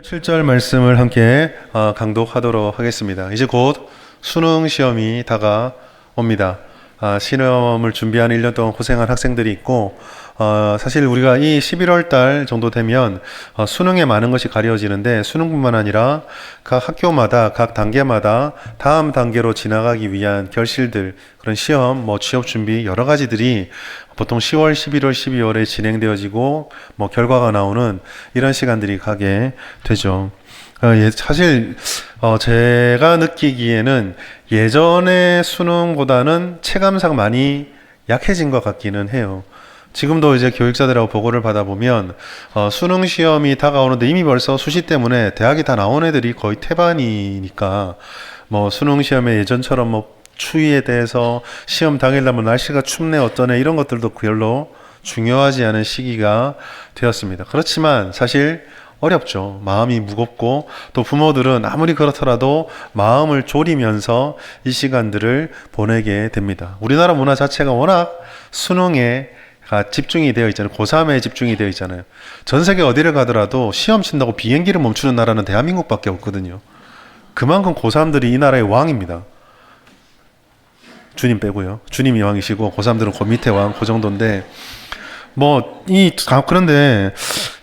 7절 말씀을 함께 강독하도록 하겠습니다. 이제 곧 수능 시험이 다가옵니다. 시험을 준비하는 1년 동안 고생한 학생들이 있고, 사실 우리가 이 11월 달 정도 되면 수능에 많은 것이 가려지는데, 수능뿐만 아니라 각 학교마다 각 단계마다 다음 단계로 지나가기 위한 결실들, 그런 시험, 취업 준비 여러 가지들이 보통 10월, 11월, 12월에 진행되어지고 결과가 나오는 이런 시간들이 가게 되죠. 사실 제가 느끼기에는 예전의 수능보다는 체감상 많이 약해진 것 같기는 해요. 지금도 이제 교육자들하고 보고를 받아보면 수능 시험이 다가오는데 이미 벌써 수시 때문에 대학이 다 나온 애들이 거의 태반이니까 수능 시험에 예전처럼 추위에 대해서 시험 당일날 날씨가 춥네 어쩌네 이런 것들도 별로 중요하지 않은 시기가 되었습니다. 그렇지만 사실 어렵죠. 마음이 무겁고 또 부모들은 아무리 그렇더라도 마음을 졸이면서 이 시간들을 보내게 됩니다. 우리나라 문화 자체가 워낙 수능에 집중이 되어 있잖아요. 고3에 집중이 되어 있잖아요. 전 세계 어디를 가더라도 시험 친다고 비행기를 멈추는 나라는 대한민국밖에 없거든요. 그만큼 고3들이 이 나라의 왕입니다. 주님 빼고요. 주님이 왕이시고 고3들은 그 밑에 왕, 그 정도인데 그런데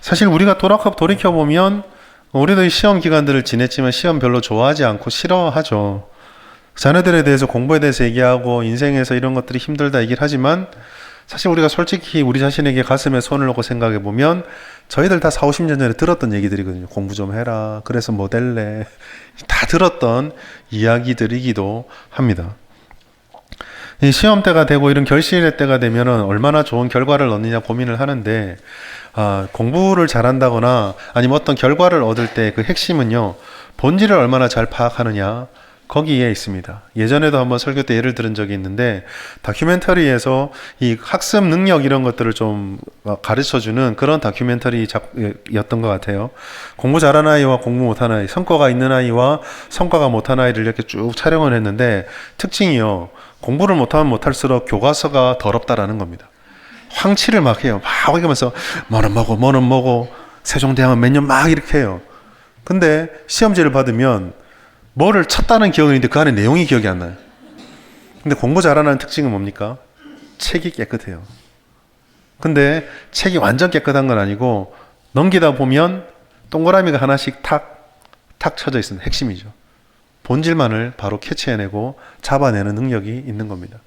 사실 우리가 돌이켜보면 우리도 이 시험 기간들을 지냈지만 시험 별로 좋아하지 않고 싫어하죠. 자녀들에 대해서 공부에 대해서 얘기하고 인생에서 이런 것들이 힘들다 얘기를 하지만 사실 우리가 솔직히 우리 자신에게 가슴에 손을 놓고 생각해 보면 저희들 다 4, 50년 전에 들었던 얘기들이거든요. 공부 좀 해라. 그래서 뭐 될래. 다 들었던 이야기들이기도 합니다. 이 시험 때가 되고 이런 결실의 때가 되면은 얼마나 좋은 결과를 얻느냐 고민을 하는데, 공부를 잘한다거나 아니면 어떤 결과를 얻을 때 그 핵심은요, 본질을 얼마나 잘 파악하느냐, 거기에 있습니다. 예전에도 한번 설교 때 예를 들은 적이 있는데, 다큐멘터리에서 이 학습 능력 이런 것들을 좀 가르쳐주는 그런 다큐멘터리였던 것 같아요. 공부 잘하는 아이와 공부 못하는 아이, 성과가 있는 아이와 성과가 못하는 아이를 이렇게 쭉 촬영을 했는데, 특징이요, 공부를 못하면 못할수록 교과서가 더럽다라는 겁니다. 황치를 막 해요. 막 읽으면서 뭐는 뭐고 세종대왕은 몇 년 막 이렇게 해요. 근데 시험지를 받으면 뭐를 쳤다는 기억은 있는데 그 안에 내용이 기억이 안 나요. 근데 공부 잘하는 특징은 뭡니까? 책이 깨끗해요. 근데 책이 완전 깨끗한 건 아니고 넘기다 보면 동그라미가 하나씩 탁 쳐져 있습니다. 핵심이죠. 본질만을 바로 캐치해내고 잡아내는 능력이 있는 겁니다.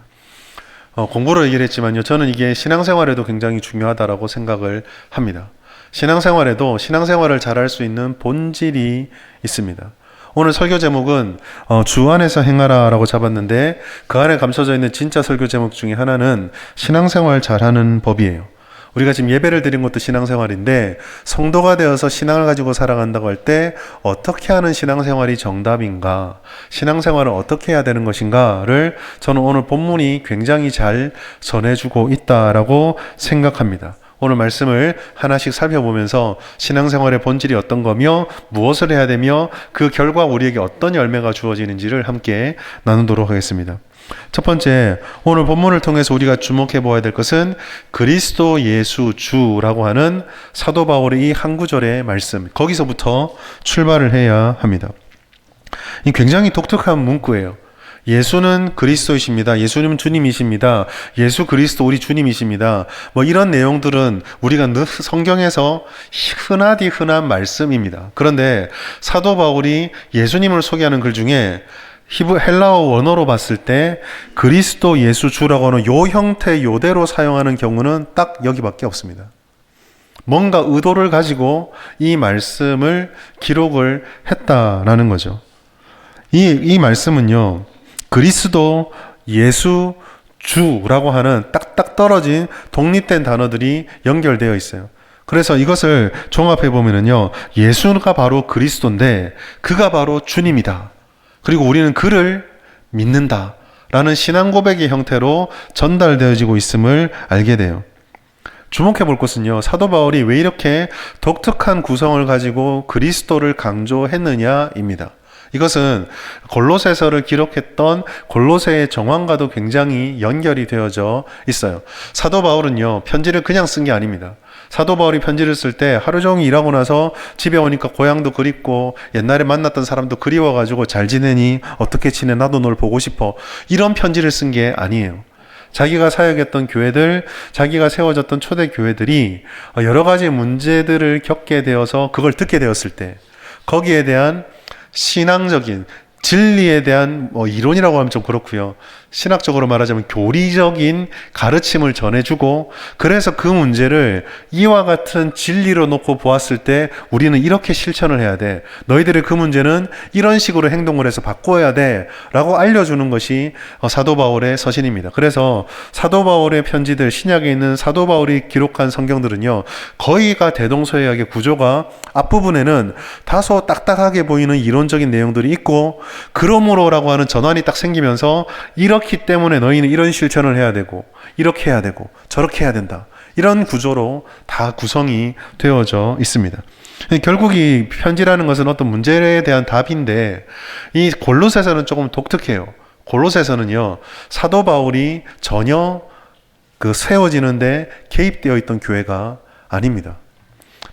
공부로 얘기를 했지만요, 저는 이게 신앙생활에도 굉장히 중요하다라고 생각을 합니다. 신앙생활을 잘할 수 있는 본질이 있습니다. 오늘 설교 제목은 주 안에서 행하라 라고 잡았는데, 그 안에 감춰져 있는 진짜 설교 제목 중에 하나는 신앙생활 잘하는 법이에요. 우리가 지금 예배를 드린 것도 신앙생활인데, 성도가 되어서 신앙을 가지고 살아간다고 할 때 어떻게 하는 신앙생활이 정답인가, 신앙생활을 어떻게 해야 되는 것인가를 저는 오늘 본문이 굉장히 잘 전해주고 있다라고 생각합니다. 오늘 말씀을 하나씩 살펴보면서 신앙생활의 본질이 어떤 거며 무엇을 해야 되며 그 결과 우리에게 어떤 열매가 주어지는지를 함께 나누도록 하겠습니다. 첫 번째, 오늘 본문을 통해서 우리가 주목해 보아야 될 것은 그리스도 예수 주라고 하는 사도 바울의 이 한 구절의 말씀, 거기서부터 출발을 해야 합니다. 이 굉장히 독특한 문구예요. 예수는 그리스도이십니다. 예수님은 주님이십니다. 예수 그리스도 우리 주님이십니다. 이런 내용들은 우리가 늘 성경에서 흔하디 흔한 말씀입니다. 그런데 사도 바울이 예수님을 소개하는 글 중에 헬라어 원어로 봤을 때 그리스도 예수 주라고 하는 요 형태 요대로 사용하는 경우는 딱 여기밖에 없습니다. 뭔가 의도를 가지고 이 말씀을 기록을 했다라는 거죠. 이 말씀은요, 그리스도 예수 주라고 하는 딱딱 떨어진 독립된 단어들이 연결되어 있어요. 그래서 이것을 종합해 보면은요, 예수가 바로 그리스도인데 그가 바로 주님이다. 그리고 우리는 그를 믿는다 라는 신앙 고백의 형태로 전달되어지고 있음을 알게 돼요. 주목해 볼 것은요, 사도 바울이 왜 이렇게 독특한 구성을 가지고 그리스도를 강조했느냐입니다. 이것은 골로새서를 기록했던 골로새의 정황과도 굉장히 연결이 되어져 있어요. 사도 바울은요, 편지를 그냥 쓴 게 아닙니다. 사도 바울이 편지를 쓸 때 하루 종일 일하고 나서 집에 오니까 고향도 그립고 옛날에 만났던 사람도 그리워가지고 잘 지내니? 어떻게 지내? 나도 널 보고 싶어. 이런 편지를 쓴 게 아니에요. 자기가 사역했던 교회들, 자기가 세워졌던 초대 교회들이 여러 가지 문제들을 겪게 되어서 그걸 듣게 되었을 때 거기에 대한 신앙적인 진리에 대한 이론이라고 하면 좀 그렇고요. 신학적으로 말하자면 교리적인 가르침을 전해주고, 그래서 그 문제를 이와 같은 진리로 놓고 보았을 때 우리는 이렇게 실천을 해야 돼. 너희들의 그 문제는 이런 식으로 행동을 해서 바꿔야 돼. 라고 알려주는 것이 사도 바울의 서신입니다. 그래서 사도 바울의 편지들, 신약에 있는 사도 바울이 기록한 성경들은요, 거의가 대동소이하게 구조가 앞부분에는 다소 딱딱하게 보이는 이론적인 내용들이 있고, 그러므로라고 하는 전환이 딱 생기면서 이렇기 때문에 너희는 이런 실천을 해야 되고 이렇게 해야 되고 저렇게 해야 된다. 이런 구조로 다 구성이 되어져 있습니다. 결국 이 편지라는 것은 어떤 문제에 대한 답인데 이 골로새서는 조금 독특해요. 골로새서는요, 사도 바울이 전혀 그 세워지는데 개입되어 있던 교회가 아닙니다.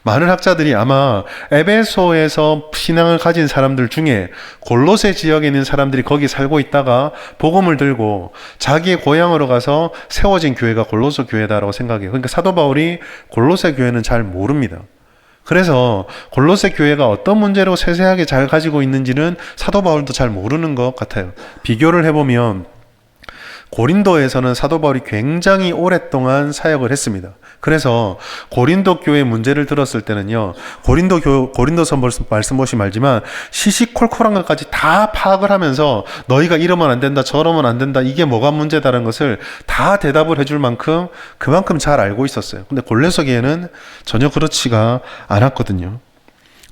많은 학자들이 아마 에베소에서 신앙을 가진 사람들 중에 골로새 지역에 있는 사람들이 거기 살고 있다가 복음을 들고 자기의 고향으로 가서 세워진 교회가 골로새 교회다라고 생각해요. 그러니까 사도 바울이 골로새 교회는 잘 모릅니다. 그래서 골로새 교회가 어떤 문제로 세세하게 잘 가지고 있는지는 사도 바울도 잘 모르는 것 같아요. 비교를 해보면 고린도에서는 사도 바울이 굉장히 오랫동안 사역을 했습니다. 그래서 고린도 교회 문제를 들었을 때는요, 고린도서 말씀 보시면 알지만 시시콜콜한 것까지 다 파악을 하면서 너희가 이러면 안 된다, 저러면 안 된다, 이게 뭐가 문제다라는 것을 다 대답을 해줄 만큼 그만큼 잘 알고 있었어요. 근데 골로새 교회는 전혀 그렇지가 않았거든요.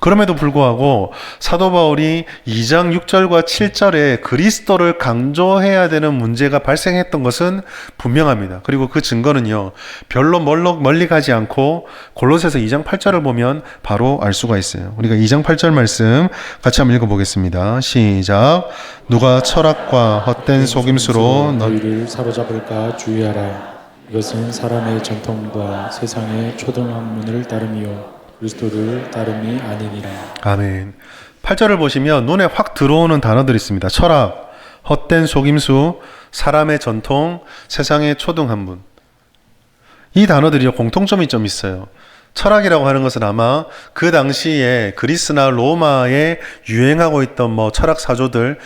그럼에도 불구하고 사도 바울이 2장 6절과 7절에 그리스도를 강조해야 되는 문제가 발생했던 것은 분명합니다. 그리고 그 증거는요, 별로 멀리 가지 않고 골로새서 2장 8절을 보면 바로 알 수가 있어요. 우리가 2장 8절 말씀 같이 한번 읽어보겠습니다. 시작. 누가 철학과 헛된 속임수로 너희를 사로잡을까 주의하라. 이것은 사람의 전통과 세상의 초등학문을 따름이요 그리스도를 따름이 아니니라. 아멘. 8절을 보시면 눈에 확 들어오는 단어들이 있습니다. 철학, 헛된 속임수, 사람의 전통, 세상의 초등학문. 이 단어들이 공통점이 좀 있어요. 철학이라고 하는 것은 아마 그 당시에 그리스나 로마에 유행하고 있던 철학 사조들,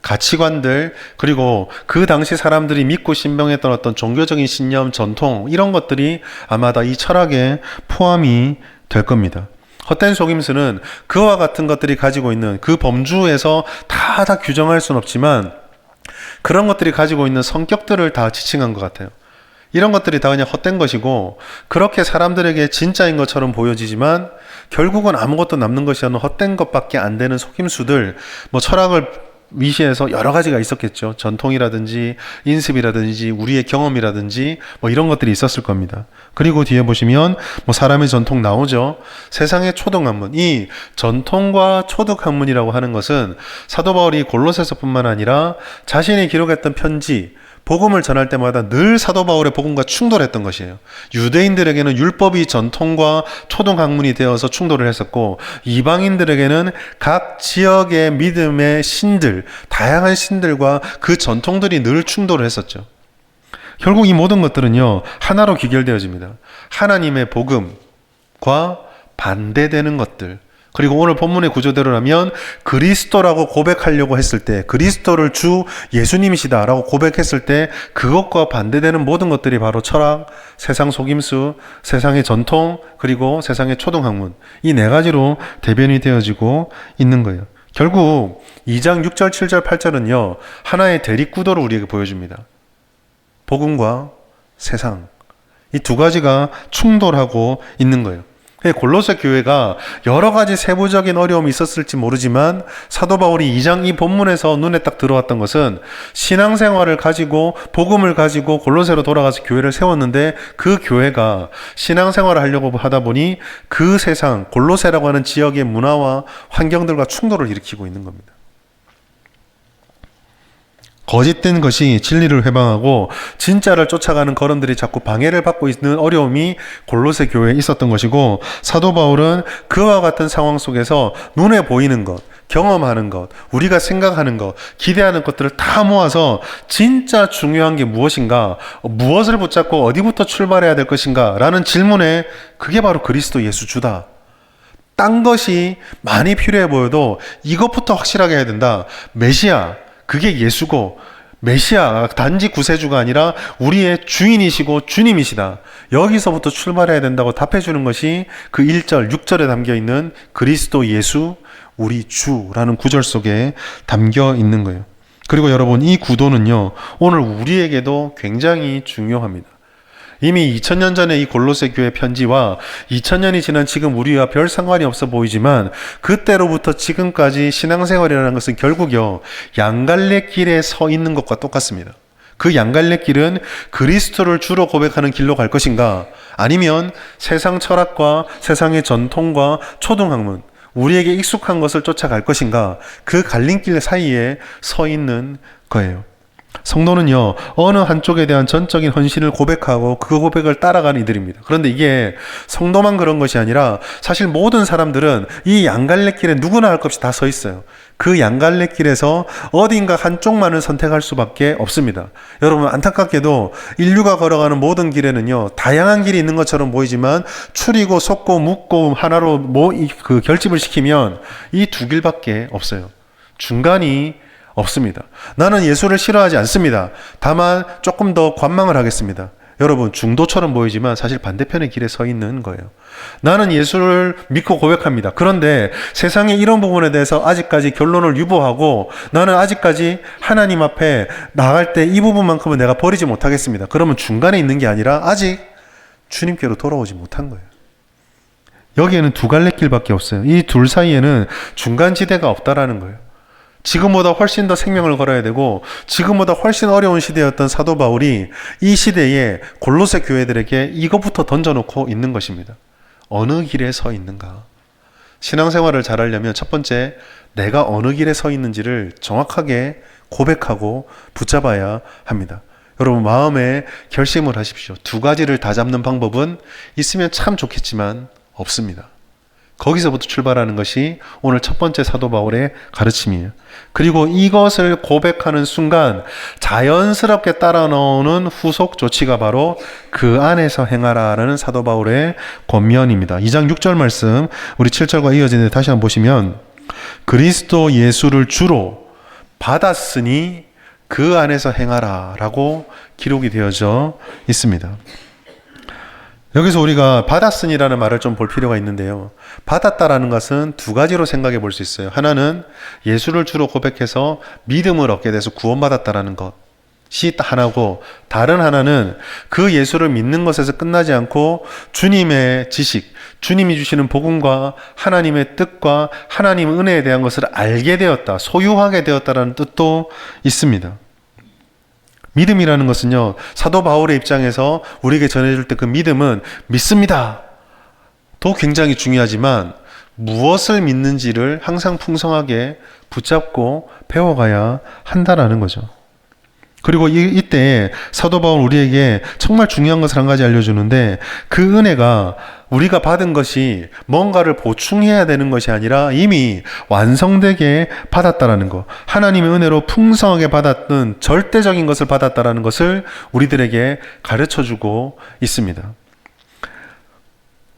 가치관들, 그리고 그 당시 사람들이 믿고 신봉했던 어떤 종교적인 신념, 전통, 이런 것들이 아마 다 이 철학에 포함이 될 겁니다. 헛된 속임수는 그와 같은 것들이 가지고 있는 그 범주에서 다 규정할 수는 없지만 그런 것들이 가지고 있는 성격들을 다 지칭한 것 같아요. 이런 것들이 다 그냥 헛된 것이고 그렇게 사람들에게 진짜인 것처럼 보여지지만 결국은 아무것도 남는 것이 없는 헛된 것밖에 안 되는 속임수들, 철학을 위시해서 여러 가지가 있었겠죠. 전통이라든지 인습이라든지 우리의 경험이라든지 이런 것들이 있었을 겁니다. 그리고 뒤에 보시면 사람의 전통 나오죠. 세상의 초등학문. 이 전통과 초등학문이라고 하는 것은 사도 바울이 골로새서뿐만 아니라 자신이 기록했던 편지, 복음을 전할 때마다 늘 사도 바울의 복음과 충돌했던 것이에요. 유대인들에게는 율법이 전통과 초등학문이 되어서 충돌을 했었고, 이방인들에게는 각 지역의 믿음의 신들, 다양한 신들과 그 전통들이 늘 충돌을 했었죠. 결국 이 모든 것들은요, 하나로 귀결되어집니다. 하나님의 복음과 반대되는 것들, 그리고 오늘 본문의 구조대로라면 그리스도라고 고백하려고 했을 때, 그리스도를 주 예수님이시다라고 고백했을 때 그것과 반대되는 모든 것들이 바로 철학, 세상 속임수, 세상의 전통, 그리고 세상의 초등학문, 이 네 가지로 대변이 되어지고 있는 거예요. 결국 2장 6절, 7절, 8절은요, 하나의 대립구도를 우리에게 보여줍니다. 복음과 세상, 이 두 가지가 충돌하고 있는 거예요. 골로새 교회가 여러 가지 세부적인 어려움이 있었을지 모르지만 사도 바울이 2장 이 본문에서 눈에 딱 들어왔던 것은 신앙생활을 가지고 복음을 가지고 골로새로 돌아가서 교회를 세웠는데 그 교회가 신앙생활을 하려고 하다 보니 그 세상, 골로새라고 하는 지역의 문화와 환경들과 충돌을 일으키고 있는 겁니다. 거짓된 것이 진리를 회방하고 진짜를 쫓아가는 걸음들이 자꾸 방해를 받고 있는 어려움이 골로새 교회에 있었던 것이고, 사도 바울은 그와 같은 상황 속에서 눈에 보이는 것, 경험하는 것, 우리가 생각하는 것, 기대하는 것들을 다 모아서 진짜 중요한 게 무엇인가, 무엇을 붙잡고 어디부터 출발해야 될 것인가 라는 질문에 그게 바로 그리스도 예수 주다. 딴 것이 많이 필요해 보여도 이것부터 확실하게 해야 된다. 메시아, 그게 예수고, 메시아 단지 구세주가 아니라 우리의 주인이시고 주님이시다. 여기서부터 출발해야 된다고 답해주는 것이 그 1절, 6절에 담겨있는 그리스도 예수 우리 주라는 구절 속에 담겨 있는 거예요. 그리고 여러분, 이 구도는요, 오늘 우리에게도 굉장히 중요합니다. 이미 2000년 전에 이 골로새 교회 편지와 2000년이 지난 지금 우리와 별 상관이 없어 보이지만, 그때로부터 지금까지 신앙생활이라는 것은 결국요, 양갈래길에 서 있는 것과 똑같습니다. 그 양갈래길은 그리스도를 주로 고백하는 길로 갈 것인가, 아니면 세상 철학과 세상의 전통과 초등학문, 우리에게 익숙한 것을 쫓아갈 것인가, 그 갈림길 사이에 서 있는 거예요. 성도는요, 어느 한쪽에 대한 전적인 헌신을 고백하고 그 고백을 따라가는 이들입니다. 그런데 이게 성도만 그런 것이 아니라 사실 모든 사람들은 이 양갈래길에 누구나 할 것 없이 다 서 있어요. 그 양갈래길에서 어딘가 한쪽만을 선택할 수밖에 없습니다. 여러분, 안타깝게도 인류가 걸어가는 모든 길에는요, 다양한 길이 있는 것처럼 보이지만 추리고 솟고 묶고 하나로 그 결집을 시키면 이 두 길밖에 없어요. 중간이 없습니다. 나는 예수를 싫어하지 않습니다. 다만 조금 더 관망을 하겠습니다. 여러분, 중도처럼 보이지만 사실 반대편의 길에 서 있는 거예요. 나는 예수를 믿고 고백합니다. 그런데 세상의 이런 부분에 대해서 아직까지 결론을 유보하고 나는 아직까지 하나님 앞에 나갈 때 이 부분만큼은 내가 버리지 못하겠습니다. 그러면 중간에 있는 게 아니라 아직 주님께로 돌아오지 못한 거예요. 여기에는 두 갈래 길밖에 없어요. 이 둘 사이에는 중간지대가 없다라는 거예요. 지금보다 훨씬 더 생명을 걸어야 되고 지금보다 훨씬 어려운 시대였던 사도 바울이 이 시대에 골로새 교회들에게 이것부터 던져놓고 있는 것입니다. 어느 길에 서 있는가? 신앙생활을 잘하려면 첫 번째, 내가 어느 길에 서 있는지를 정확하게 고백하고 붙잡아야 합니다. 여러분, 마음에 결심을 하십시오. 두 가지를 다 잡는 방법은 있으면 참 좋겠지만 없습니다. 거기서부터 출발하는 것이 오늘 첫 번째 사도 바울의 가르침이에요. 그리고 이것을 고백하는 순간 자연스럽게 따라 나오는 후속 조치가 바로 그 안에서 행하라라는 사도 바울의 권면입니다. 2장 6절 말씀, 우리 7절과 이어지는데 다시 한번 보시면, 그리스도 예수를 주로 받았으니 그 안에서 행하라 라고 기록이 되어져 있습니다. 여기서 우리가 받았으니라는 말을 좀 볼 필요가 있는데요. 받았다라는 것은 두 가지로 생각해 볼 수 있어요. 하나는 예수를 주로 고백해서 믿음을 얻게 돼서 구원받았다라는 것이 하나고, 다른 하나는 그 예수를 믿는 것에서 끝나지 않고 주님의 지식, 주님이 주시는 복음과 하나님의 뜻과 하나님의 은혜에 대한 것을 알게 되었다, 소유하게 되었다라는 뜻도 있습니다. 믿음이라는 것은요, 사도 바울의 입장에서 우리에게 전해줄 때 그 믿음은 믿습니다 도 굉장히 중요하지만 무엇을 믿는지를 항상 풍성하게 붙잡고 배워가야 한다라는 거죠. 그리고 이때 사도 바울 우리에게 정말 중요한 것을 한 가지 알려주는데, 그 은혜가 우리가 받은 것이 뭔가를 보충해야 되는 것이 아니라 이미 완성되게 받았다라는 것, 하나님의 은혜로 풍성하게 받았던 절대적인 것을 받았다라는 것을 우리들에게 가르쳐주고 있습니다.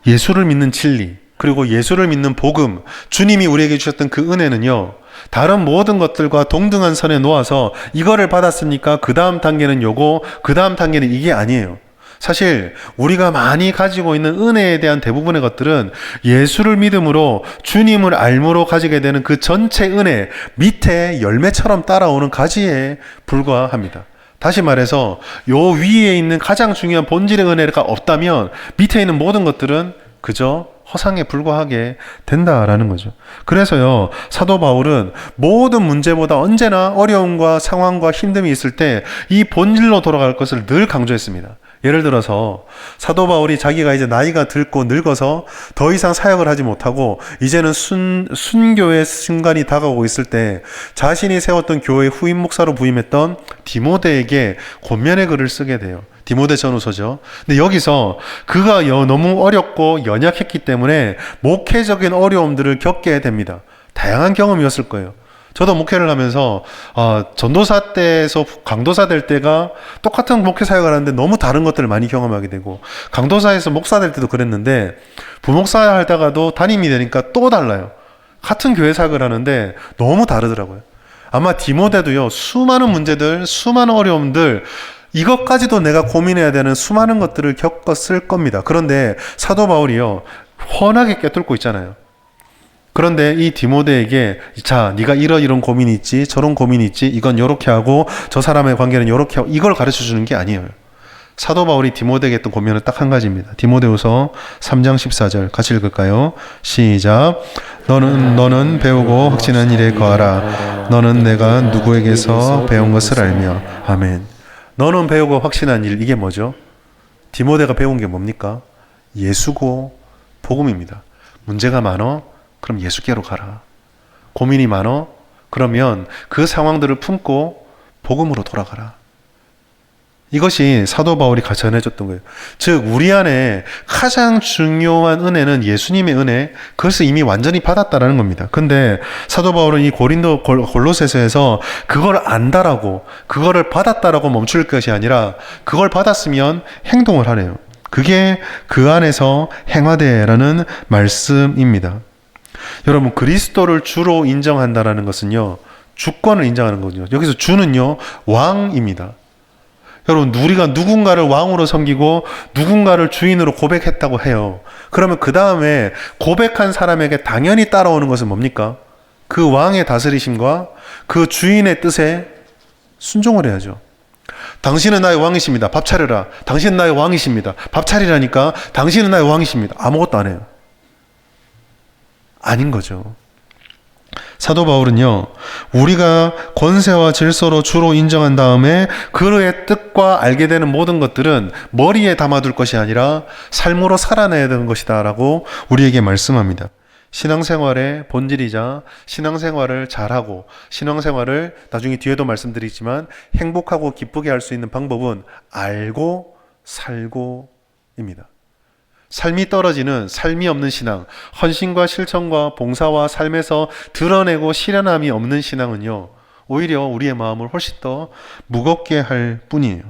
예수를 믿는 진리, 그리고 예수를 믿는 복음, 주님이 우리에게 주셨던 그 은혜는요, 다른 모든 것들과 동등한 선에 놓아서 이거를 받았으니까 그 다음 단계는 요거, 그 다음 단계는 이게 아니에요. 사실 우리가 많이 가지고 있는 은혜에 대한 대부분의 것들은 예수를 믿음으로 주님을 알므로 가지게 되는 그 전체 은혜 밑에 열매처럼 따라오는 가지에 불과합니다. 다시 말해서 요 위에 있는 가장 중요한 본질의 은혜가 없다면 밑에 있는 모든 것들은 그저 허상에 불과하게 된다라는 거죠. 그래서요, 사도 바울은 모든 문제보다 언제나 어려움과 상황과 힘듦이 있을 때 이 본질로 돌아갈 것을 늘 강조했습니다. 예를 들어서 사도 바울이 자기가 이제 나이가 들고 늙어서 더 이상 사역을 하지 못하고 이제는 순교의 순간이 다가오고 있을 때 자신이 세웠던 교회의 후임 목사로 부임했던 디모데에게 권면의 글을 쓰게 돼요. 디모데 전후서죠. 근데 여기서 그가 너무 어렵고 연약했기 때문에 목회적인 어려움들을 겪게 됩니다. 다양한 경험이었을 거예요. 저도 목회를 하면서 전도사 때에서 강도사 될 때가 똑같은 목회 사역을 하는데 너무 다른 것들을 많이 경험하게 되고, 강도사에서 목사 될 때도 그랬는데 부목사 하다가도 담임이 되니까 또 달라요. 같은 교회 사역을 하는데 너무 다르더라고요. 아마 디모데도요, 수많은 문제들, 수많은 어려움들, 이것까지도 내가 고민해야 되는 수많은 것들을 겪었을 겁니다. 그런데 사도 바울이요, 훤하게 꿰뚫고 있잖아요. 그런데 이 디모데에게 자, 네가 이런 고민이 있지, 저런 고민이 있지, 이건 요렇게 하고 저 사람의 관계는 요렇게 하고, 이걸 가르쳐 주는 게 아니에요. 사도 바울이 디모데에게 했던 고민은 딱 한 가지입니다. 디모데후서 3장 14절 같이 읽을까요? 시작. 너는 배우고 확신한 일에 거하라. 너는 내가 누구에게서 배운 것을 알며. 아멘. 너는 배우고 확신한 일, 이게 뭐죠? 디모데가 배운 게 뭡니까? 예수고 복음입니다. 문제가 많어? 그럼 예수께로 가라. 고민이 많어? 그러면 그 상황들을 품고 복음으로 돌아가라. 이것이 사도 바울이 전해줬던 거예요. 즉 우리 안에 가장 중요한 은혜는 예수님의 은혜, 그것을 이미 완전히 받았다라는 겁니다. 근데 사도 바울은 이 골로새서에서 그걸 안다라고, 그거를 받았다라고 멈출 것이 아니라 그걸 받았으면 행동을 하래요. 그게 그 안에서 행하되라는 말씀입니다. 여러분, 그리스도를 주로 인정한다라는 것은요, 주권을 인정하는 거거든요. 여기서 주는요, 왕입니다. 여러분, 우리가 누군가를 왕으로 섬기고 누군가를 주인으로 고백했다고 해요. 그러면 그 다음에 고백한 사람에게 당연히 따라오는 것은 뭡니까? 그 왕의 다스리심과 그 주인의 뜻에 순종을 해야죠. 당신은 나의 왕이십니다. 밥 차려라. 당신은 나의 왕이십니다. 밥 차리라니까 당신은 나의 왕이십니다. 아무것도 안 해요. 아닌 거죠. 사도 바울은요, 우리가 권세와 질서로 주로 인정한 다음에 그의 뜻과 알게 되는 모든 것들은 머리에 담아둘 것이 아니라 삶으로 살아내야 되는 것이다 라고 우리에게 말씀합니다. 신앙생활의 본질이자 신앙생활을 잘하고 신앙생활을 나중에 뒤에도 말씀드리지만 행복하고 기쁘게 할 수 있는 방법은 알고 살고입니다. 삶이 떨어지는 삶이 없는 신앙, 헌신과 실천과 봉사와 삶에서 드러내고 실현함이 없는 신앙은요, 오히려 우리의 마음을 훨씬 더 무겁게 할 뿐이에요.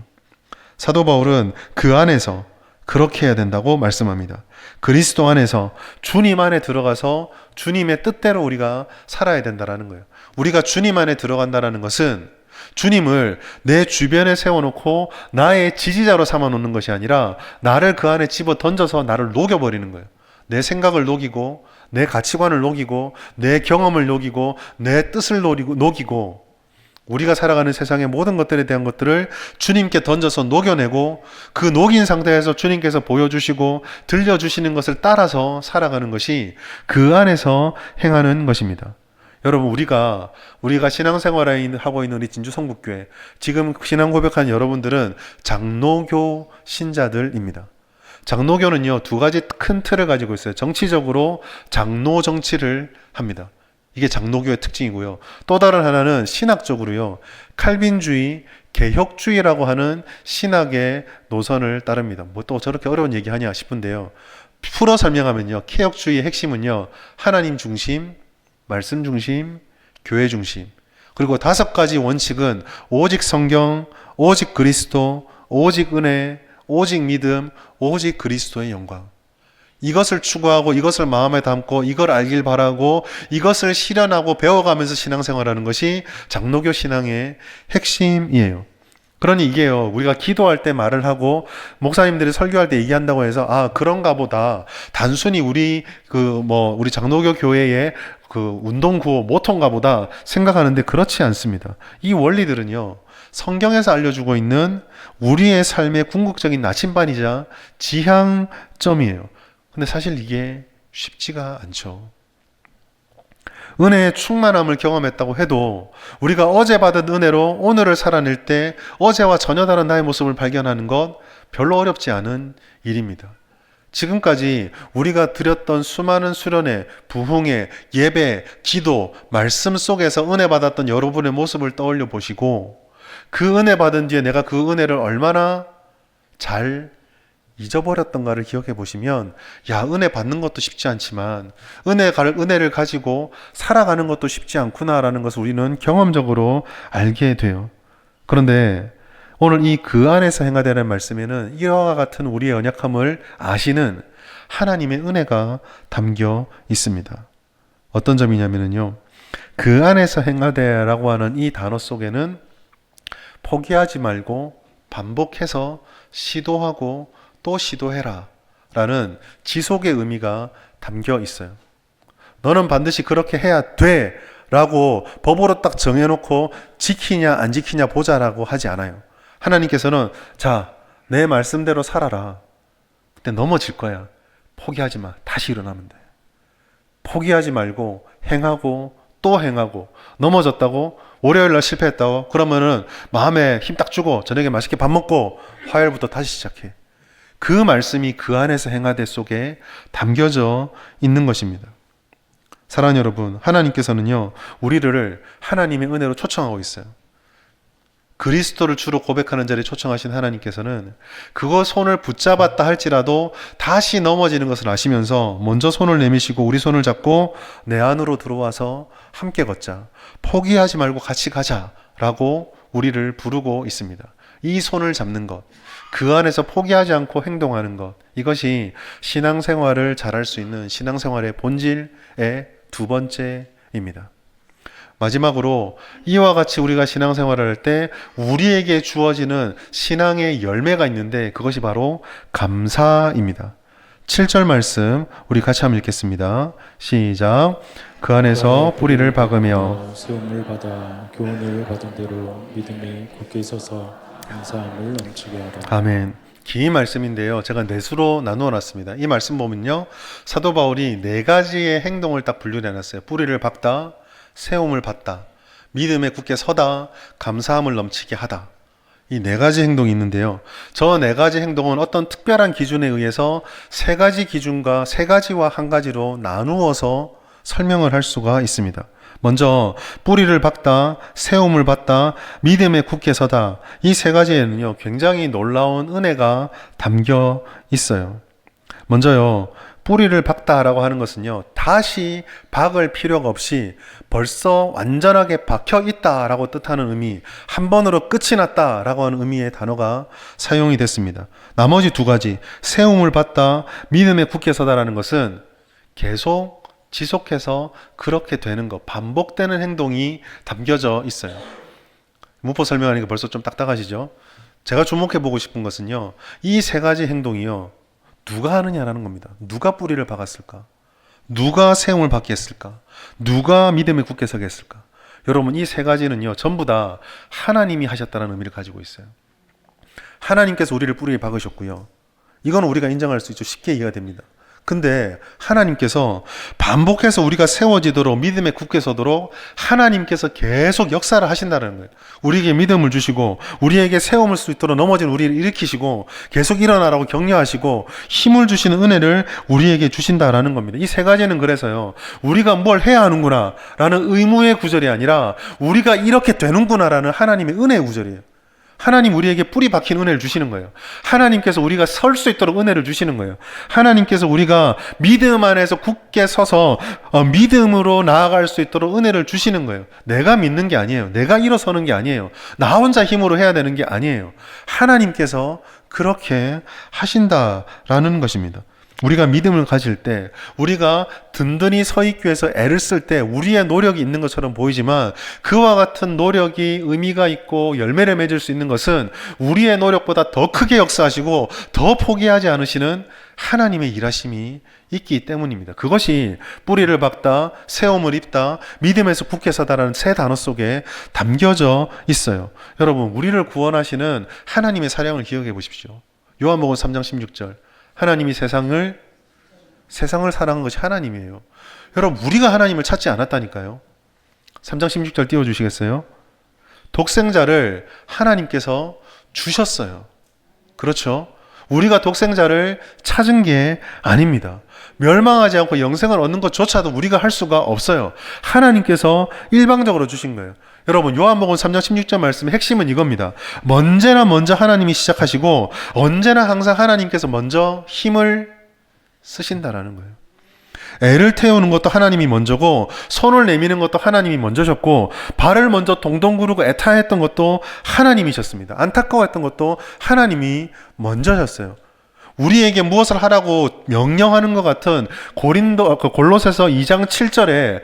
사도 바울은 그 안에서 그렇게 해야 된다고 말씀합니다. 그리스도 안에서 주님 안에 들어가서 주님의 뜻대로 우리가 살아야 된다는 거예요. 우리가 주님 안에 들어간다는 것은 주님을 내 주변에 세워놓고 나의 지지자로 삼아놓는 것이 아니라 나를 그 안에 집어 던져서 나를 녹여버리는 거예요. 내 생각을 녹이고 내 가치관을 녹이고 내 경험을 녹이고 내 뜻을 녹이고 우리가 살아가는 세상의 모든 것들에 대한 것들을 주님께 던져서 녹여내고 그 녹인 상태에서 주님께서 보여주시고 들려주시는 것을 따라서 살아가는 것이 그 안에서 행하는 것입니다. 여러분, 우리가 신앙생활을 하고 있는 우리 진주 성북교회, 지금 신앙 고백한 여러분들은 장로교 신자들입니다. 장로교는요, 두 가지 큰 틀을 가지고 있어요. 정치적으로 장로 정치를 합니다. 이게 장로교의 특징이고요. 또 다른 하나는 신학적으로요, 칼빈주의, 개혁주의라고 하는 신학의 노선을 따릅니다. 뭐 또 저렇게 어려운 얘기하냐 싶은데요. 풀어 설명하면요, 개혁주의의 핵심은요, 하나님 중심, 말씀 중심, 교회 중심, 그리고 5가지 원칙은 오직 성경, 오직 그리스도, 오직 은혜, 오직 믿음, 오직 그리스도의 영광. 이것을 추구하고 이것을 마음에 담고 이걸 알길 바라고 이것을 실현하고 배워가면서 신앙생활하는 것이 장로교 신앙의 핵심이에요. 그러니 이게요, 우리가 기도할 때 말을 하고 목사님들이 설교할 때 얘기한다고 해서 그런가 보다, 단순히 우리 장로교 교회의 그 운동구호 모토인가 보다 생각하는데 그렇지 않습니다. 이 원리들은요, 성경에서 알려주고 있는 우리의 삶의 궁극적인 나침반이자 지향점이에요. 근데 사실 이게 쉽지가 않죠. 은혜의 충만함을 경험했다고 해도 우리가 어제 받은 은혜로 오늘을 살아낼 때 어제와 전혀 다른 나의 모습을 발견하는 것 별로 어렵지 않은 일입니다. 지금까지 우리가 드렸던 수많은 수련회, 부흥회, 예배, 기도, 말씀 속에서 은혜 받았던 여러분의 모습을 떠올려 보시고 그 은혜 받은 뒤에 내가 그 은혜를 얼마나 잘 잊어버렸던가를 기억해 보시면 야, 은혜 받는 것도 쉽지 않지만 은혜를 가지고 살아가는 것도 쉽지 않구나라는 것을 우리는 경험적으로 알게 돼요. 그런데 오늘 이 그 안에서 행하되는 말씀에는 이와 같은 우리의 연약함을 아시는 하나님의 은혜가 담겨 있습니다. 어떤 점이냐면요, 그 안에서 행하되라고 하는 이 단어 속에는 포기하지 말고 반복해서 시도하고 또 시도해라 라는 지속의 의미가 담겨 있어요. 너는 반드시 그렇게 해야 돼 라고 법으로 딱 정해놓고 지키냐 안 지키냐 보자라고 하지 않아요. 하나님께서는 자, 내 말씀대로 살아라. 그때 넘어질 거야. 포기하지 마. 다시 일어나면 돼. 포기하지 말고 행하고 또 행하고, 넘어졌다고 월요일날 실패했다고 그러면은 마음에 힘 딱 주고 저녁에 맛있게 밥 먹고 화요일부터 다시 시작해. 그 말씀이 그 안에서 행하되 속에 담겨져 있는 것입니다. 사랑하는 여러분, 하나님께서는요 우리를 하나님의 은혜로 초청하고 있어요. 그리스도를 주로 고백하는 자리에 초청하신 하나님께서는 그거 손을 붙잡았다 할지라도 다시 넘어지는 것을 아시면서 먼저 손을 내미시고 우리 손을 잡고 내 안으로 들어와서 함께 걷자, 포기하지 말고 같이 가자라고 우리를 부르고 있습니다. 이 손을 잡는 것, 그 안에서 포기하지 않고 행동하는 것, 이것이 신앙생활을 잘할 수 있는 신앙생활의 본질의 두 번째입니다. 마지막으로 이와 같이 우리가 신앙생활을 할 때 우리에게 주어지는 신앙의 열매가 있는데 그것이 바로 감사입니다. 7절 말씀 우리 같이 한번 읽겠습니다. 시작. 그 안에서 뿌리를 박으며 세움을 받아 교훈을 받은 대로 믿음이 굳게 있어서 감사함을 넘치게 하라. 아멘. 긴 말씀인데요, 제가 넷으로 나누어 놨습니다. 이 말씀 보면요, 사도 바울이 네 가지의 행동을 딱 분류해 놨어요. 뿌리를 박다, 세움을 받다, 믿음에 굳게 서다, 감사함을 넘치게 하다. 이 네 가지 행동이 있는데요, 저 네 가지 행동은 어떤 특별한 기준에 의해서 세 가지 기준과 세 가지와 한 가지로 나누어서 설명을 할 수가 있습니다. 먼저 뿌리를 박다, 세움을 받다, 믿음에 굳게 서다, 이 세 가지에는요 굉장히 놀라운 은혜가 담겨 있어요. 먼저요, 뿌리를 박다라고 하는 것은요 다시 박을 필요가 없이 벌써 완전하게 박혀 있다라고 뜻하는 의미, 한 번으로 끝이 났다라고 하는 의미의 단어가 사용이 됐습니다. 나머지 두 가지, 세움을 받다, 믿음에 굳게 서다라는 것은 계속 지속해서 그렇게 되는 것, 반복되는 행동이 담겨져 있어요. 문법 설명하니까 벌써 좀 딱딱하시죠? 제가 주목해 보고 싶은 것은요, 이 세 가지 행동이요 누가 하느냐라는 겁니다. 누가 뿌리를 박았을까? 누가 세움을 받게 했을까? 누가 믿음에 굳게 서게 했을까? 여러분, 이 세 가지는요 전부 다 하나님이 하셨다는 의미를 가지고 있어요. 하나님께서 우리를 뿌리에 박으셨고요, 이건 우리가 인정할 수 있죠. 쉽게 이해가 됩니다. 근데 하나님께서 반복해서 우리가 세워지도록, 믿음에 굳게 서도록 하나님께서 계속 역사를 하신다는 거예요. 우리에게 믿음을 주시고 우리에게 세움을 수 있도록 넘어진 우리를 일으키시고 계속 일어나라고 격려하시고 힘을 주시는 은혜를 우리에게 주신다라는 겁니다. 이 세 가지는 그래서요 우리가 뭘 해야 하는구나 라는 의무의 구절이 아니라 우리가 이렇게 되는구나 라는 하나님의 은혜의 구절이에요. 하나님 우리에게 뿌리 박힌 은혜를 주시는 거예요. 하나님께서 우리가 설 수 있도록 은혜를 주시는 거예요. 하나님께서 우리가 믿음 안에서 굳게 서서 믿음으로 나아갈 수 있도록 은혜를 주시는 거예요. 내가 믿는 게 아니에요. 내가 일어서는 게 아니에요. 나 혼자 힘으로 해야 되는 게 아니에요. 하나님께서 그렇게 하신다라는 것입니다. 우리가 믿음을 가질 때, 우리가 든든히 서 있기 위해서 애를 쓸 때 우리의 노력이 있는 것처럼 보이지만 그와 같은 노력이 의미가 있고 열매를 맺을 수 있는 것은 우리의 노력보다 더 크게 역사하시고 더 포기하지 않으시는 하나님의 일하심이 있기 때문입니다. 그것이 뿌리를 박다, 세움을 입다, 믿음에서 굳게 서다라는 세 단어 속에 담겨져 있어요. 여러분, 우리를 구원하시는 하나님의 사랑을 기억해 보십시오. 요한복음 3장 16절, 하나님이 세상을 세상을 사랑한 것이 하나님이에요. 여러분, 우리가 하나님을 찾지 않았다니까요. 3장 16절 띄워주시겠어요? 독생자를 하나님께서 주셨어요. 그렇죠? 우리가 독생자를 찾은 게 아닙니다. 멸망하지 않고 영생을 얻는 것조차도 우리가 할 수가 없어요. 하나님께서 일방적으로 주신 거예요. 여러분, 요한복음 3장 16절 말씀의 핵심은 이겁니다. 언제나 먼저 하나님이 시작하시고 언제나 항상 하나님께서 먼저 힘을 쓰신다라는 거예요. 애를 태우는 것도 하나님이 먼저고 손을 내미는 것도 하나님이 먼저셨고 발을 먼저 동동 구르고 애타했던 것도 하나님이셨습니다. 안타까워했던 것도 하나님이 먼저셨어요. 우리에게 무엇을 하라고 명령하는 것 같은 골로새서 2장 7절에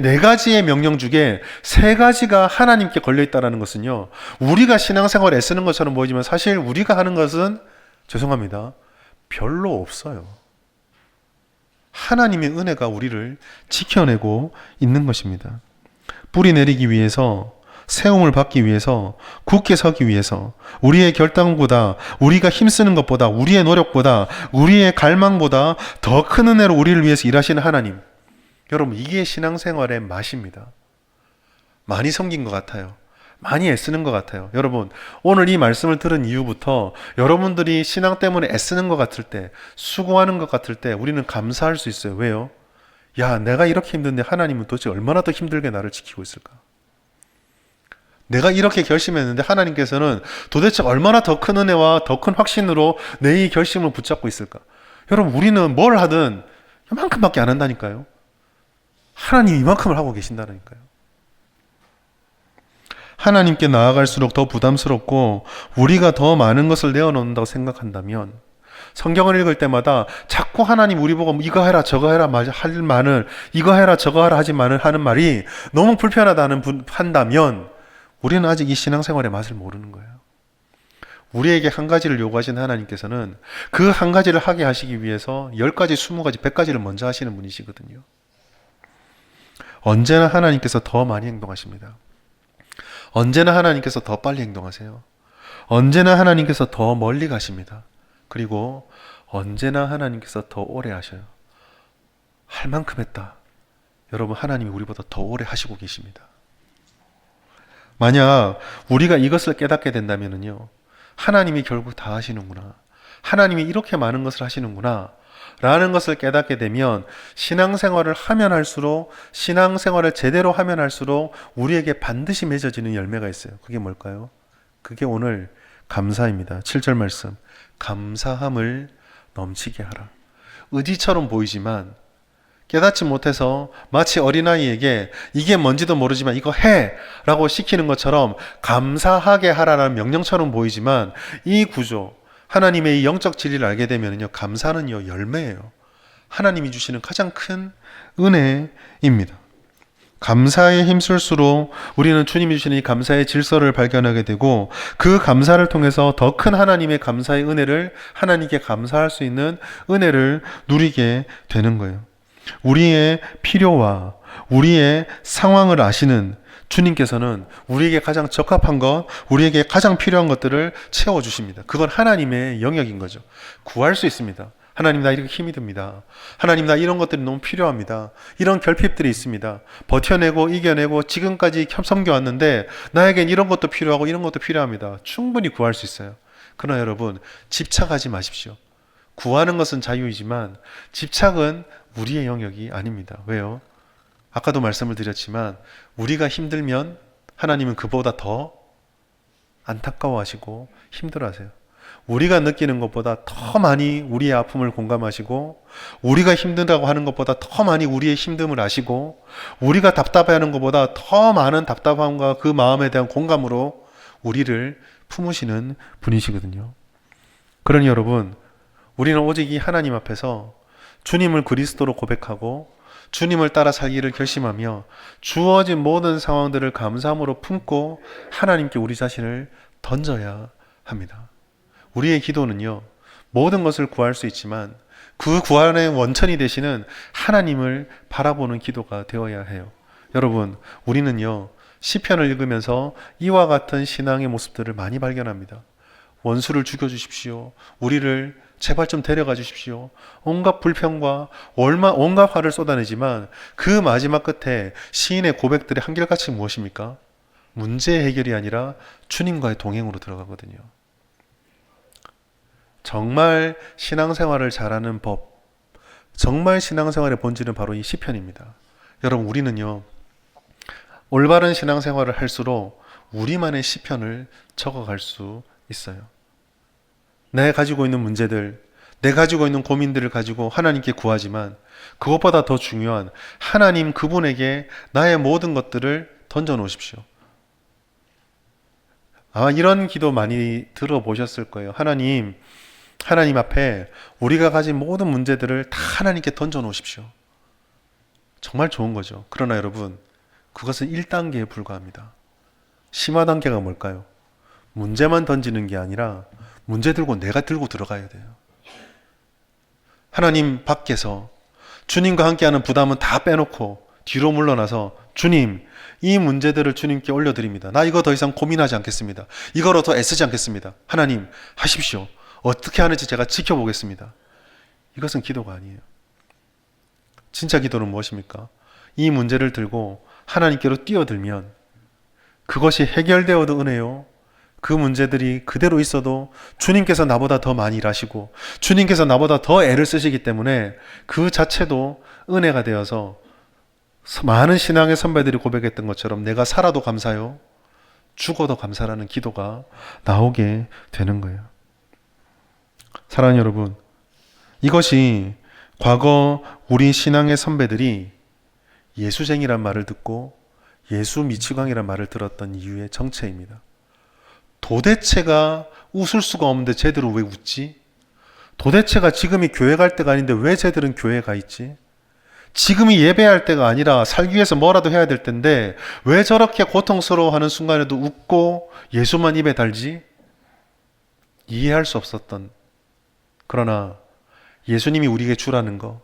네 가지의 명령 중에 세 가지가 하나님께 걸려있다는 것은요, 우리가 신앙생활에 애쓰는 것처럼 보이지만 사실 우리가 하는 것은 죄송합니다, 별로 없어요. 하나님의 은혜가 우리를 지켜내고 있는 것입니다. 뿌리 내리기 위해서, 세움을 받기 위해서, 굳게 서기 위해서, 우리의 결단보다, 우리가 힘쓰는 것보다, 우리의 노력보다, 우리의 갈망보다 더 큰 은혜로 우리를 위해서 일하시는 하나님. 여러분, 이게 신앙생활의 맛입니다. 많이 섬긴 것 같아요. 많이 애쓰는 것 같아요. 여러분, 오늘 이 말씀을 들은 이후부터 여러분들이 신앙 때문에 애쓰는 것 같을 때, 수고하는 것 같을 때 우리는 감사할 수 있어요. 왜요? 야, 내가 이렇게 힘든데 하나님은 도대체 얼마나 더 힘들게 나를 지키고 있을까? 내가 이렇게 결심했는데 하나님께서는 도대체 얼마나 더 큰 은혜와 더 큰 확신으로 내 이 결심을 붙잡고 있을까? 여러분, 우리는 뭘 하든 이만큼밖에 안 한다니까요. 하나님이 이만큼을 하고 계신다니까요. 하나님께 나아갈수록 더 부담스럽고 우리가 더 많은 것을 내어놓는다고 생각한다면, 성경을 읽을 때마다 자꾸 하나님 우리 보고 이거 해라 저거 해라 할 말을, 이거 해라 저거 하라 하지만은 하는 말이 너무 불편하다는 한다면 우리는 아직 이 신앙생활의 맛을 모르는 거예요. 우리에게 한 가지를 요구하신 하나님께서는 그 한 가지를 하게 하시기 위해서 10가지, 20가지, 100가지를 먼저 하시는 분이시거든요. 언제나 하나님께서 더 많이 행동하십니다. 언제나 하나님께서 더 빨리 행동하세요. 언제나 하나님께서 더 멀리 가십니다. 그리고 언제나 하나님께서 더 오래 하셔요. 할 만큼 했다. 여러분, 하나님이 우리보다 더 오래 하시고 계십니다. 만약 우리가 이것을 깨닫게 된다면요, 하나님이 결국 다 하시는구나, 하나님이 이렇게 많은 것을 하시는구나 라는 것을 깨닫게 되면 신앙생활을 하면 할수록, 신앙생활을 제대로 하면 할수록 우리에게 반드시 맺어지는 열매가 있어요. 그게 뭘까요? 그게 오늘 감사입니다. 7절 말씀, 감사함을 넘치게 하라. 의지처럼 보이지만 깨닫지 못해서 마치 어린아이에게 이게 뭔지도 모르지만 이거 해! 라고 시키는 것처럼 감사하게 하라는 명령처럼 보이지만, 이 구조, 하나님의 이 영적 진리를 알게 되면요, 감사는요, 열매예요. 하나님이 주시는 가장 큰 은혜입니다. 감사에 힘쓸수록 우리는 주님이 주시는 이 감사의 질서를 발견하게 되고, 그 감사를 통해서 더 큰 하나님의 감사의 은혜를, 하나님께 감사할 수 있는 은혜를 누리게 되는 거예요. 우리의 필요와 우리의 상황을 아시는 주님께서는 우리에게 가장 적합한 것, 우리에게 가장 필요한 것들을 채워주십니다. 그건 하나님의 영역인 거죠. 구할 수 있습니다. 하나님, 나 이렇게 힘이 듭니다. 하나님, 나 이런 것들이 너무 필요합니다. 이런 결핍들이 있습니다. 버텨내고 이겨내고 지금까지 섬겨왔는데 나에겐 이런 것도 필요하고 이런 것도 필요합니다. 충분히 구할 수 있어요. 그러나 여러분, 집착하지 마십시오. 구하는 것은 자유이지만 집착은 우리의 영역이 아닙니다. 왜요? 아까도 말씀을 드렸지만 우리가 힘들면 하나님은 그보다 더 안타까워하시고 힘들어하세요. 우리가 느끼는 것보다 더 많이 우리의 아픔을 공감하시고, 우리가 힘들다고 하는 것보다 더 많이 우리의 힘듦을 아시고, 우리가 답답해하는 것보다 더 많은 답답함과 그 마음에 대한 공감으로 우리를 품으시는 분이시거든요. 그러니 여러분, 우리는 오직 이 하나님 앞에서 주님을 그리스도로 고백하고 주님을 따라 살기를 결심하며 주어진 모든 상황들을 감사함으로 품고 하나님께 우리 자신을 던져야 합니다. 우리의 기도는요, 모든 것을 구할 수 있지만 그 구원의 원천이 되시는 하나님을 바라보는 기도가 되어야 해요. 여러분, 우리는요, 시편을 읽으면서 이와 같은 신앙의 모습들을 많이 발견합니다. 원수를 죽여주십시오. 우리를 제발 좀 데려가 주십시오. 온갖 불평과 온갖 화를 쏟아내지만 그 마지막 끝에 시인의 고백들의 한결같이 무엇입니까? 문제 해결이 아니라 주님과의 동행으로 들어가거든요. 정말 신앙생활을 잘하는 법, 정말 신앙생활의 본질은 바로 이 시편입니다. 여러분, 우리는요, 올바른 신앙생활을 할수록 우리만의 시편을 적어갈 수 있어요. 내가 가지고 있는 문제들, 내가 가지고 있는 고민들을 가지고 하나님께 구하지만 그것보다 더 중요한 하나님 그분에게 나의 모든 것들을 던져 놓으십시오. 아마 이런 기도 많이 들어보셨을 거예요. 하나님 앞에 우리가 가진 모든 문제들을 다 하나님께 던져 놓으십시오. 정말 좋은 거죠. 그러나 여러분, 그것은 1단계에 불과합니다. 심화 단계가 뭘까요? 문제만 던지는 게 아니라 문제 들고 내가 들고 들어가야 돼요. 하나님 밖에서 주님과 함께하는 부담은 다 빼놓고 뒤로 물러나서 주님, 이 문제들을 주님께 올려드립니다. 나 이거 더 이상 고민하지 않겠습니다. 이거로 더 애쓰지 않겠습니다. 하나님 하십시오. 어떻게 하는지 제가 지켜보겠습니다. 이것은 기도가 아니에요. 진짜 기도는 무엇입니까? 이 문제를 들고 하나님께로 뛰어들면 그것이 해결되어도 은혜요. 그 문제들이 그대로 있어도 주님께서 나보다 더 많이 일하시고 주님께서 나보다 더 애를 쓰시기 때문에 그 자체도 은혜가 되어서 많은 신앙의 선배들이 고백했던 것처럼 내가 살아도 감사요, 죽어도 감사라는 기도가 나오게 되는 거예요. 사랑하는 여러분, 이것이 과거 우리 신앙의 선배들이 예수쟁이란 말을 듣고 예수 미치광이란 말을 들었던 이유의 정체입니다. 도대체가 웃을 수가 없는데 쟤들은 왜 웃지? 도대체가 지금이 교회 갈 때가 아닌데 왜 쟤들은 교회 가 있지? 지금이 예배할 때가 아니라 살기 위해서 뭐라도 해야 될 텐데 왜 저렇게 고통스러워하는 순간에도 웃고 예수만 입에 달지? 이해할 수 없었던, 그러나 예수님이 우리에게 주라는 거,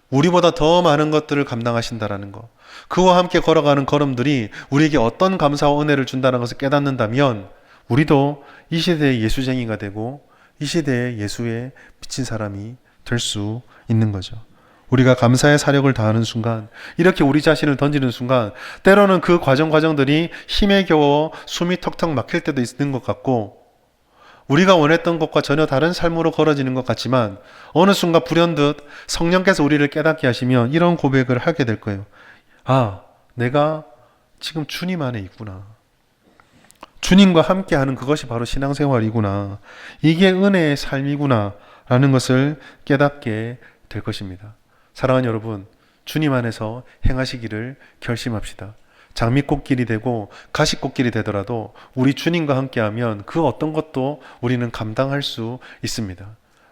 우리보다 더 많은 것들을 감당하신다라는 거, 그와 함께 걸어가는 걸음들이 우리에게 어떤 감사와 은혜를 준다는 것을 깨닫는다면 우리도 이 시대의 예수쟁이가 되고 이 시대의 예수에 미친 사람이 될 수 있는 거죠. 우리가 감사의 사력을 다하는 순간, 이렇게 우리 자신을 던지는 순간 때로는 그 과정들이 힘에 겨워 숨이 턱턱 막힐 때도 있는 것 같고 우리가 원했던 것과 전혀 다른 삶으로 걸어지는 것 같지만 어느 순간 불현듯 성령께서 우리를 깨닫게 하시면 이런 고백을 하게 될 거예요. 아, 내가 지금 주님 안에 있구나. 주님과 함께하는 그것이 바로 신앙생활이구나. 이게 은혜의 삶이구나 라는 것을 깨닫게 될 것입니다. 사랑하는 여러분, 주님 안에서 행하시기를 결심합시다. 장미꽃길이 되고 가시꽃길이 되더라도 우리 주님과 함께하면 그 어떤 것도 우리는 감당할 수 있습니다.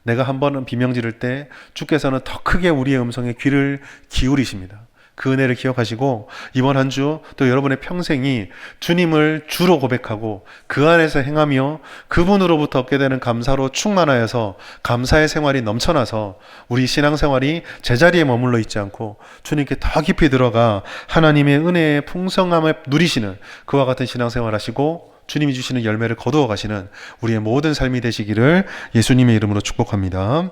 내가 한 번은 비명 지를 때 주께서는 더 크게 우리의 음성에 귀를 기울이십니다. 그 은혜를 기억하시고 이번 한 주 또 여러분의 평생이 주님을 주로 고백하고 그 안에서 행하며 그분으로부터 얻게 되는 감사로 충만하여서 감사의 생활이 넘쳐나서 우리 신앙생활이 제자리에 머물러 있지 않고 주님께 더 깊이 들어가 하나님의 은혜의 풍성함을 누리시는 그와 같은 신앙생활 하시고 주님이 주시는 열매를 거두어 가시는 우리의 모든 삶이 되시기를 예수님의 이름으로 축복합니다.